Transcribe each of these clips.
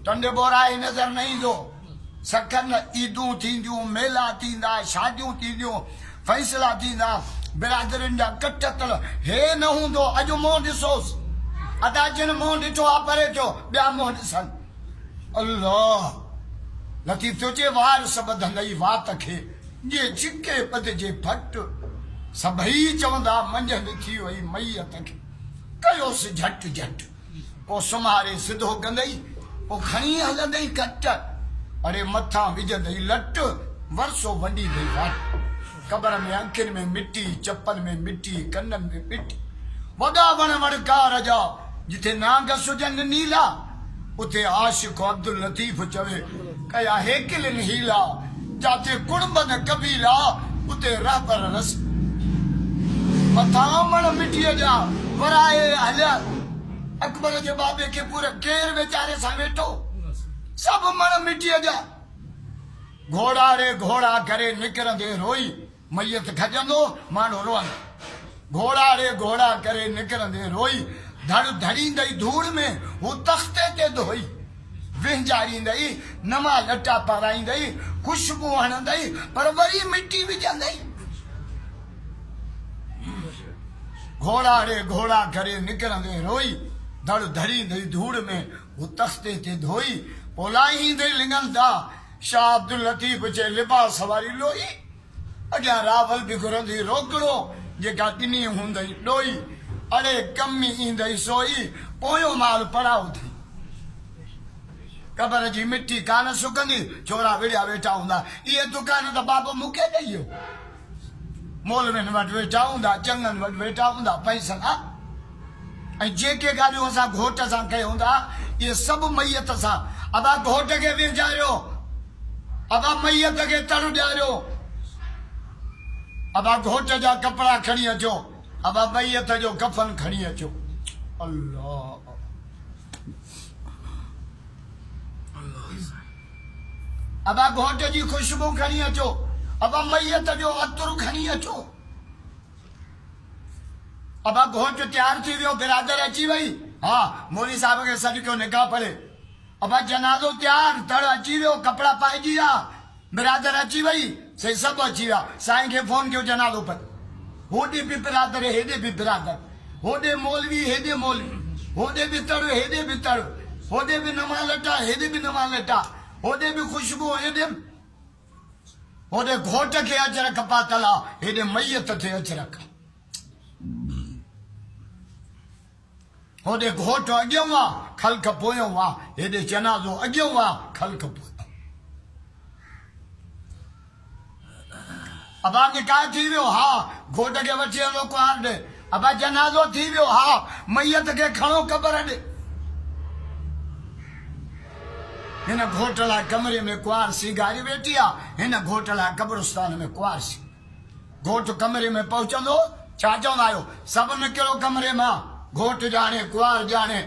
टंडे बोराए नज़र न ईंदो सखन ईदूं थींदियूं मेला थींदा शादियूं थींदियूं फैसला थींदा बिरादरियुनि जा कटतल हे न हूंदो अॼु मुंहुं ॾिसोसि अदा जिन मुंहुं ॾिठो आहे परे थियो ॿिया मुंहुं ॾिसनि अल्लाह लतीफ़ थियो चए वार सभु ॿधंदई वात खे जे छिके ॿधजे फट सभई चवंदा मंझंदि थी वई मैयत खे कयोसि झटि झटि पोइ सुम्हारे सिधो कंदई पोइ खणी हलंदई कट अड़े मथां विझंदई लट वरसो वंडी गई वाट कबर में अखियुनि में मिट्टी चपल में मिट्टी कननि में मिट्टी वॾा वण वणकार जा जिथे नांग सुजन नीला उते आशिक अब्दुल लतीफ़ चवे कया हेकिलिन हीला जाते कुड़बन कबीला उते रहबर रस मथां वण मिट्टीअ जा वराए हलिया अकबर जे बाबे खे पूरे केर वेचारे सां वेठो सब मण मिट्टीअ जा घोड़ा रे घोड़ा करे निकिरंदे रोई मैयत खजंदो माण्हू रोअंदो घोड़ा रे घोड़ा करे निकिरंदे रोई धड़ धड़ींदई धूड़ में हू तख्ते ते धोई विंजारींदई नवा लटा पाराईंदई खुशबू हणंदई पर वरी मिट्टी विझंदई घोड़ा रे घोड़ा करे निकिरंदे रोई धड़ धड़ींदई धूड़ में हू तख्ते ते धोई पोलाईंदे लिंगंदा शाह अब्दुल लतीफ़ जे लिबास वारी लोई अॻियां रावल बि घुरंदी रोकड़ो जेका ॾिनी हूंदई ॾोई अड़े कमी ईंदई सोई पोयों माल पड़ाव थी कबर जी मिट्टी कान सुकंदी छोरा विड़िया वेठा हूंदा इहे दुकान त बाबो मूंखे ॾेई वियो मौलवियुनि वटि वेठा हूंदा चङनि वटि वेठा हूंदा पैसा ऐं जेके ॻाल्हियूं असां घोट सां कयूं था इहे सभु मैयत सां अबा घोट खे विञायो अबा मैयत खे तड़ ॾियारियो अबा घोट जा कपिड़ा खणी अचो अबा मैयत जो कफन खणी अचो अल्लाह अबा घोट जी खुशबू खणी अचो अबा मैयत जो अतरु खणी अचो अबा घोट तैयार थी वियो बिरादर अची वई हाँ मौली साहब खे सॾु कयो निकाह पढ़े अबा जनाज़ो तैयार तड़ अची वियो कपिड़ा पाइजी विया बिरादर अची वई से सभु अची विया साईं खे फोन कयो जनाज़ो पर होॾे बि बिरादर हेॾे बि बिरादर होॾे मौलवी हेॾे मौलवी होॾे बि तड़ हेॾे बि तड़ होॾे बि नवां लटा हेॾे बि नवां लटा होॾे बि खुशबू हेॾे होॾे घोट खे अजरक पातल आहे हेॾे मैयत थे अजरक होॾे घोट अॻियों आहे ख़ल्क़ पोयों आहे हेॾे जनाज़ो अॻियों आहे ख़ल्क़ पोयों अबा निकाह थी वियो हा घोट खे वठी हलो कुंवार ॾे अबा जनाज़ो थी वियो हा मैयत खे खणो क़बर ॾे हिन घोट लाइ कमरे में कुंवार सिंगारी वेठी आहे हिन घोट लाइ कब्रिस्तान में कुंवार सी घोट कमरे में पहुचंदो छा चवंदा आहियो सभु निकिरो कमरे मां घोट ॼाणे कुंवार ॼाणे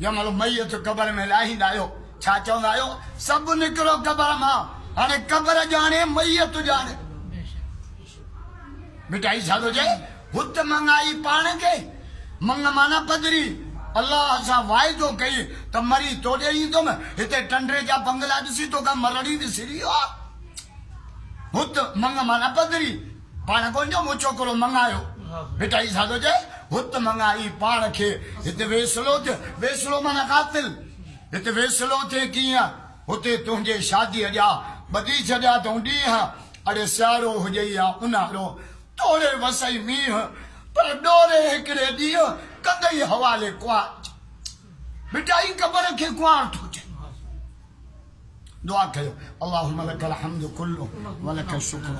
जंहिंमहिल मैयत कबर में लाहींदा आहियो छा चवंदा आहियो सभु निकिरो कबर मां हाणे कबर ॼाणे मैयत ॼाणे मिठाई छा थो चए हुत मंगाई पाण खे मंग माना पधरी अल्लाह सां वाइदो कई त मरी तोड़े ईंदुमि हिते टंडरे जा बंगला ॾिसी तोखां मरड़ी विसरी वियो आहे हुत मंग माना पधरी पाण कोन जो मूं छोकिरो मंगायो मिठाई छा थो चए हुत मंगाई पाण खे हिते वेसलो थियो वेसलो माना कातिल हिते वेसलो थिए कीअं हुते तुंहिंजे शादीअ जा ॿधी छॾिया अथऊं ॾींहं अड़े सियारो हुजे या ऊन्हारो तोड़े वसई मींहं पर ॾोरे हिकिड़े ॾींहुं कंदई हवाले कुंवार मिठाई कबर खे कुंवार थो चए दुआ कयो अल्लाहुम्मा लकल हम्दु कुल्लु व लकल शुक्र